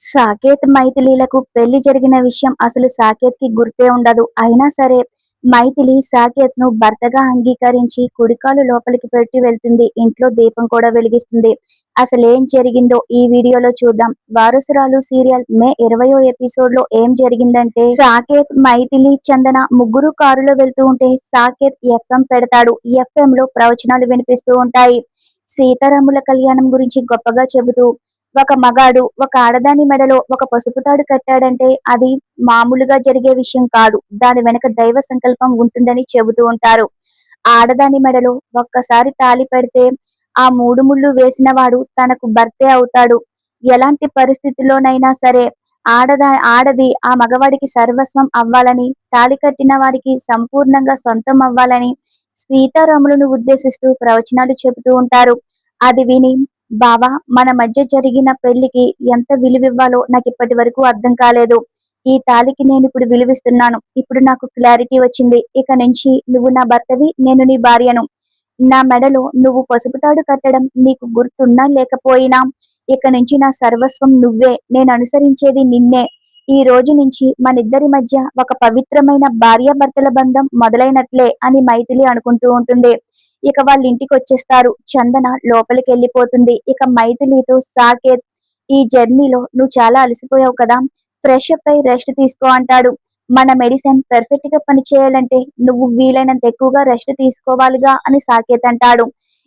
సాకేత్ మైథిలీలకు పెళ్లి జరిగిన విషయం అసలు సాకేత్ కి గుర్తే ఉండదు. అయినా సరే మైథిలి సాకేత్ ను భర్తగా అంగీకరించి కుడికాలు లోపలికి పెట్టి వెళ్తుంది. ఇంట్లో దీపం కూడా వెలిగిస్తుంది. అసలేం జరిగిందో ఈ వీడియోలో చూద్దాం. వారసురాలు సీరియల్ మే 20వ ఎపిసోడ్ లో ఏం జరిగిందంటే, సాకేత్, మైథిలి, చందన ముగ్గురు కారులో వెళ్తూ ఉంటే సాకేత్ ఎఫ్ఎం పెడతాడు. ఎఫ్ఎం లో ప్రవచనాలు వినిపిస్తూ ఉంటాయి. సీతారాముల కళ్యాణం గురించి గొప్పగా చెబుతూ, ఒక మగాడు ఒక ఆడదాని మెడలో ఒక పసుపు తాడు కట్టాడంటే అది మామూలుగా జరిగే విషయం కాదు. దాని వెనక దైవ సంకల్పం ఉంటుందని చెబుతూ ఉంటారు. ఆడదాని మెడలో ఒక్కసారి తాళి పెడితే ఆ 3 ముళ్ళు వేసిన వాడు తనకు భర్తే అవుతాడు. ఎలాంటి పరిస్థితిలోనైనా సరే ఆడది ఆ మగవాడికి సర్వస్వం అవ్వాలని, తాళి కట్టిన వారికి సంపూర్ణంగా సొంతం అవ్వాలని సీతారాములను ఉద్దేశిస్తూ ప్రవచనాలు చెబుతూ ఉంటారు. అది విని, బావా, మన మధ్య జరిగిన పెళ్లికి ఎంత విలువివ్వాలో నాకు ఇప్పటి వరకు అర్థం కాలేదు. ఈ తాళికి నేను ఇప్పుడు విలువిస్తున్నాను. ఇప్పుడు నాకు క్లారిటీ వచ్చింది. ఇక నుంచి నువ్వు నా భర్తవి, నేను నీ భార్యను. నా మెడలో నువ్వు పసుపు తాడు కట్టడం నీకు గుర్తున్నా లేకపోయినా ఇక నుంచి నా సర్వస్వం నువ్వే. నేను అనుసరించేది నిన్నే. ఈ రోజు నుంచి మనిద్దరి మధ్య ఒక పవిత్రమైన భార్యాభర్తల బంధం మొదలైనట్లే అని మైథిలి అనుకుంటూ ఉంటుంది. ఇక వాళ్ళ ఇంటికి వచ్చేస్తారు. చందన లోపలికి వెళ్ళిపోతుంది. ఇక మైథిలితో సాకేత్, ఈ జర్నీలో నువ్వు చాలా అలసిపోయావు కదా, ఫ్రెష్ అప్ అయి రెస్ట్ తీసుకో అంటాడు. మన మెడిసిన్ పర్ఫెక్ట్ గా పనిచేయాలంటే నువ్వు వీలైనంత ఎక్కువగా రెస్ట్ తీసుకోవాలిగా అని సాకేత్ అంటాడు.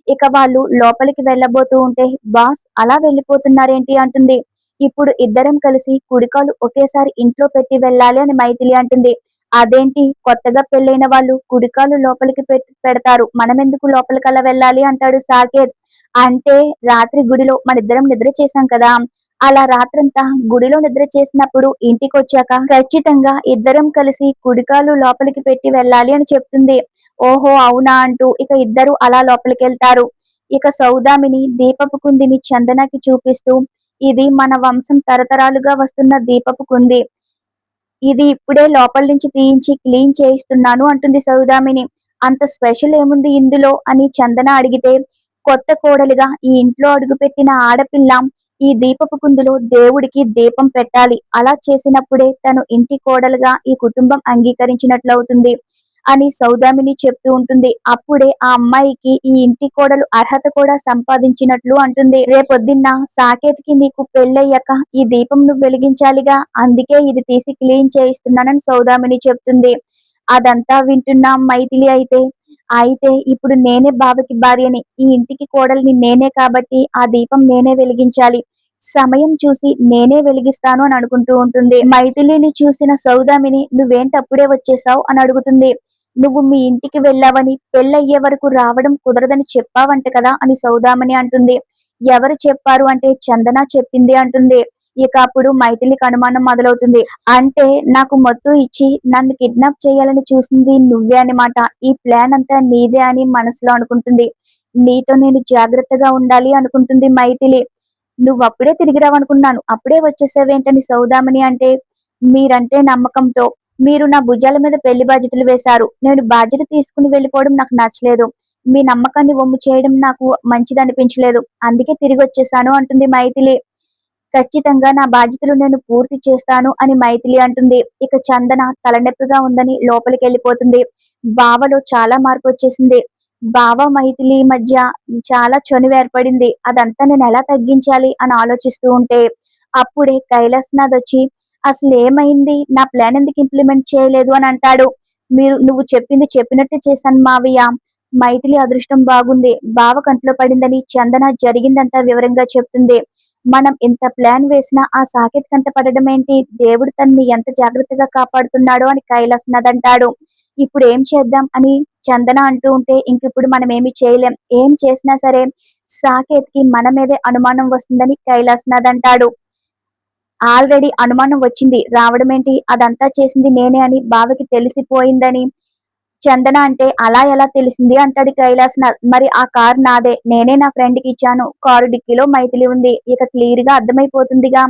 ఇక వాళ్ళు లోపలికి వెళ్ళబోతూ ఉంటే, బాస్ అలా వెళ్ళిపోతున్నారేంటి అంటుంది. ఇప్పుడు ఇద్దరం కలిసి కుడికాలు ఒకేసారి ఇంట్లో పెట్టి వెళ్ళాలి అని మైథిలి అంటుంది. అదేంటి, కొత్తగా పెళ్ళైన వాళ్ళు కుడికాలు లోపలికి పెడతారు, మనమెందుకు లోపలికి అలా వెళ్ళాలి అంటాడు సాకేత్. అంటే రాత్రి గుడిలో మనిద్దరం నిద్ర చేశాం కదా, అలా రాత్రంతా గుడిలో నిద్ర చేసినప్పుడు ఇంటికి వచ్చాక ఖచ్చితంగా ఇద్దరం కలిసి కుడికాలు లోపలికి పెట్టి వెళ్ళాలి అని చెప్తుంది. ఓహో అవునా అంటూ ఇక ఇద్దరు అలా లోపలికి వెళ్తారు. ఇక సౌదామిని దీపపు కుందిని చందనకి చూపిస్తూ, ఇది మన వంశం తరతరాలుగా వస్తున్న దీపపు కుంది. ఇది ఇప్పుడే లోపల నుంచి తీయించి క్లీన్ చేయిస్తున్నాను అంటుంది సౌదామిని. అంత స్పెషల్ ఏముంది ఇందులో అని చందన అడిగితే, కొత్త కోడలిగా ఈ ఇంట్లో అడుగుపెట్టిన ఆడపిల్ల ఈ దీపపు కుందులో దేవుడికి దీపం పెట్టాలి. అలా చేసినప్పుడే తను ఇంటి కోడలుగా ఈ కుటుంబం అంగీకరించినట్లవుతుంది అని సౌదామిని చెప్తూ ఉంటుంది. అప్పుడే ఆ అమ్మాయికి ఈ ఇంటి కోడలు అర్హత కూడా సంపాదించినట్లు అంటుంది. రేపొద్దున్న సాకేత్కి నీకు పెళ్ళయ్యాక ఈ దీపం నువ్వు వెలిగించాలిగా, అందుకే ఇది తీసి క్లీన్ చేయిస్తున్నానని సౌదామిని చెప్తుంది. అదంతా వింటున్న మైథిలి అయితే ఇప్పుడు నేనే బావకి భార్యని, ఈ ఇంటికి కోడలిని నేనే కాబట్టి ఆ దీపం నేనే వెలిగించాలి. సమయం చూసి నేనే వెలిగిస్తాను అని అనుకుంటూ ఉంటుంది. మైథిలిని చూసిన సౌదామిని, నువ్వేంటప్పుడే వచ్చేసావు అని అడుగుతుంది. నువ్వు మీ ఇంటికి వెళ్ళావని, పెళ్ళయ్యే వరకు రావడం కుదరదని చెప్పావంట కదా అని సౌదామిని అంటుంది. ఎవరు చెప్పారు అంటే చందన చెప్పింది అంటుంది. ఇక అప్పుడు మైథిలికి అనుమానం మొదలవుతుంది. అంటే నాకు మత్తు ఇచ్చి నన్ను కిడ్నాప్ చేయాలని చూసింది నువ్వే అనమాట. ఈ ప్లాన్ అంతా నీదే అని మనసులో అనుకుంటుంది. నీతో నేను జాగ్రత్తగా ఉండాలి అనుకుంటుంది మైథిలి. నువ్వప్పుడే తిరిగి రావనుకున్నాను, అప్పుడే వచ్చేసావేంటని సౌదామిని అంటే, మీరంటే నమ్మకంతో మీరు నా భుజాల మీద పెళ్లి బాధ్యతలు వేశారు. నేను బాధ్యత తీసుకుని వెళ్ళిపోవడం నాకు నచ్చలేదు. మీ నమ్మకాన్ని వమ్ము చేయడం నాకు మంచిదనిపించలేదు. అందుకే తిరిగి వచ్చేసాను అంటుంది మైథిలి. ఖచ్చితంగా నా బాధ్యతలు నేను పూర్తి చేస్తాను అని మైథిలి అంటుంది. ఇక చందన తలనొప్పిగా ఉందని లోపలికి వెళ్ళిపోతుంది. బావలో చాలా మార్పు వచ్చేసింది. బావ మైథిలి మధ్య చాలా చనువు ఏర్పడింది. అదంతా నేను ఎలా తగ్గించాలి అని ఆలోచిస్తూ ఉంటే అప్పుడే కైలాసనాథ్ వచ్చి, అసలు ఏమైంది, నా ప్లాన్ ఎందుకు ఇంప్లిమెంట్ చేయలేదు అని అంటాడు. నువ్వు చెప్పింది చెప్పినట్టు చేశాను మావయ్య. మైథిలి అదృష్టం బాగుంది, బావ కంట్లో పడిందని చందన జరిగిందంతా వివరంగా చెప్తుంది. మనం ఎంత ప్లాన్ వేసినా ఆ సాకేత్ కంట పడడం ఏంటి, దేవుడు తనని ఎంత జాగ్రత్తగా కాపాడుతున్నాడో అని కైలాసనాథ్ అంటాడు. ఇప్పుడు ఏం చేద్దాం అని చందన అంటూ ఉంటే, ఇంకిప్పుడు మనం ఏమి చేయలేం. ఏం చేసినా సరే సాకేత్ కి మన మీదే అనుమానం వస్తుందని కైలాసనాథ్ అంటాడు. ఆల్రెడీ అనుమానం వచ్చింది, రావడం ఏంటి, అదంతా చేసింది నేనే అని బావకి తెలిసిపోయిందని చందన అంటే, అలా ఎలా తెలిసింది అంటాడు కైలాసనాథ్. మరి ఆ కారు నాదే, నేనే నా ఫ్రెండ్ కి ఇచ్చాను. కారు డిక్కీలో మైథిలి ఉంది. ఇక క్లియర్ గా అర్థమైపోతుందిగా,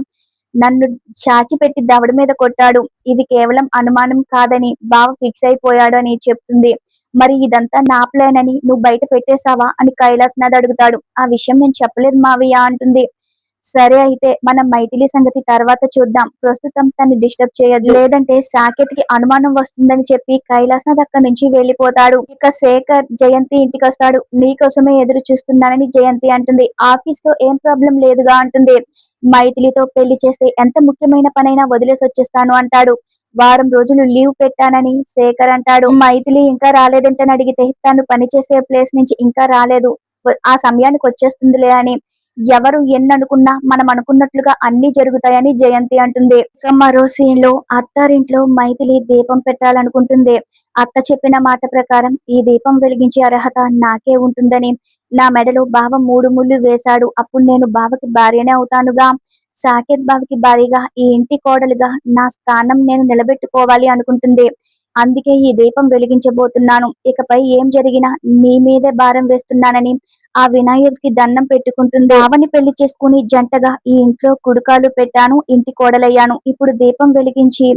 నన్ను చాచి పెట్టి దవడ మీద కొట్టాడు. ఇది కేవలం అనుమానం కాదని బావ ఫిక్స్ అయిపోయాడు అని చెప్తుంది. మరి ఇదంతా నా ప్లాన్ అని నువ్వు బయట పెట్టేశావా అని కైలాసనాథ్ అడుగుతాడు. ఆ విషయం నేను చెప్పలేదు మావయ్య అంటుంది. సరే అయితే మనం మైథిలి సంగతి తర్వాత చూద్దాం. ప్రస్తుతం తన్ని డిస్టర్బ్ చేయొద్దు. లేదంటే సాకేత్‌కి అనుమానం వస్తుందని చెప్పి కైలాసనాథ్ అక్కడి నుంచి వెళ్ళిపోతాడు. ఇక శేఖర్ జయంతి ఇంటికొస్తాడు. నీకోసమే ఎదురు చూస్తున్నానని జయంతి అంటుంది. ఆఫీస్‌లో ఏం ప్రాబ్లం లేదుగా అంటుంది. మైథిలితో పెళ్లి చేస్తే ఎంత ముఖ్యమైన పనైనా వదిలేసొచ్చేస్తాను అంటాడు. వారం రోజులు లీవ్ పెట్టానని శేఖర్ అంటాడు. మైథిలి ఇంకా రాలేదేంటని అడిగితే తను పనిచేసే ప్లేస్ నుంచి ఇంకా రాలేదు. ఆ సమయానికి వచ్చేస్తుందిలే అని. ఎవరు ఎన్ననుకున్నా మనం అనుకున్నట్లుగా అన్ని జరుగుతాయని జయంతి అంటుంది. ఇక మరో సీన్ లో అత్తారింట్లో మైథిలి దీపం పెట్టాలనుకుంటుంది. అత్త చెప్పిన మాట ప్రకారం ఈ దీపం వెలిగించే అర్హత నాకే ఉంటుందని, నా మెడలో బావ 3 ముళ్ళు వేశాడు. అప్పుడు నేను బావకి భార్యనే అవుతానుగా. సాకేత్ బావకి భార్యగా, ఈ ఇంటి కోడలుగా నా స్థానం నేను నిలబెట్టుకోవాలి అనుకుంటుంది. అందుకే ఈ దీపం వెలిగించబోతున్నాను. ఇకపై ఏం జరిగినా నీ మీదే భారం వేస్తున్నానని ఆ వినాయకుడికి దండం పెట్టుకుంటుంది. బావని పెళ్లి చేసుకుని జంటగా ఈ ఇంట్లో కుడుకాలు పెట్టాను, ఇంటి కోడలయ్యాను. ఇప్పుడు దీపం వెలిగించి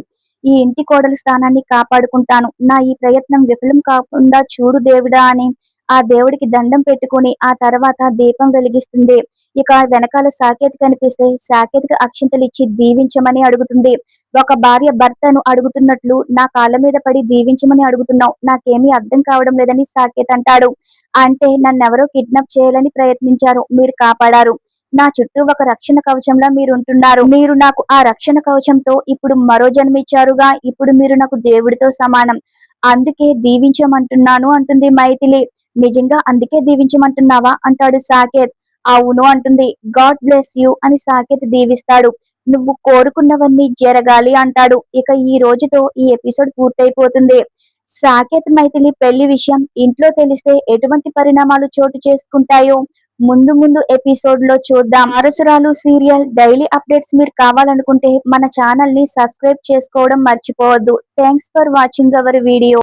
ఈ ఇంటి కోడలి స్థానాన్ని కాపాడుకుంటాను. నా ఈ ప్రయత్నం విఫలం కాకుండా చూడు దేవుడా అని ఆ దేవుడికి దండం పెట్టుకుని ఆ తర్వాత దీపం వెలిగిస్తుంది. ఇక వెనకాల సాకేత్ కనిపిస్తే సాకేత్‌కి అక్షింతలిచ్చి దీవించమని అడుగుతుంది. ఒక భార్య భర్తను అడుగుతున్నట్లు నా కాళ్ళ మీద పడి దీవించమని అడుగుతున్నావు. నాకేమీ అర్థం కావడం లేదని సాకేత్ అంటాడు. అంటే నన్నెవరో కిడ్నాప్ చేయాలని ప్రయత్నించారు. మీరు కాపాడారు. నా చుట్టూ ఒక రక్షణ కవచంలా మీరుంటున్నారు. మీరు నాకు ఆ రక్షణ కవచంతో ఇప్పుడు మరో జన్మిచ్చారుగా. ఇప్పుడు మీరు నాకు దేవుడితో సమానం. అందుకే దీవించమంటున్నాను అంటుంది మైథిలి. నిజంగా అందుకే దీవించమంటున్నావా అంటాడు సాకేత్. అవును అంటుంది. గాడ్ బ్లెస్ యూ అని సాకేత్ దీవిస్తాడు. నువ్వు కోరుకున్నవన్నీ జరగాలి అంటాడు. ఇక ఈ రోజుతో ఈ ఎపిసోడ్ పూర్తయిపోతుంది. సాకేత్ మైథిలి పెళ్లి విషయం ఇంట్లో తెలిస్తే ఎటువంటి పరిణామాలు చోటు చేసుకుంటాయో ముందు ముందు ఎపిసోడ్ లో చూద్దాం. వారసురాలు సీరియల్ డైలీ అప్డేట్స్ మీరు కావాలనుకుంటే మన ఛానల్ ని సబ్స్క్రైబ్ చేసుకోవడం మర్చిపోవద్దు. Thanks for watching our video.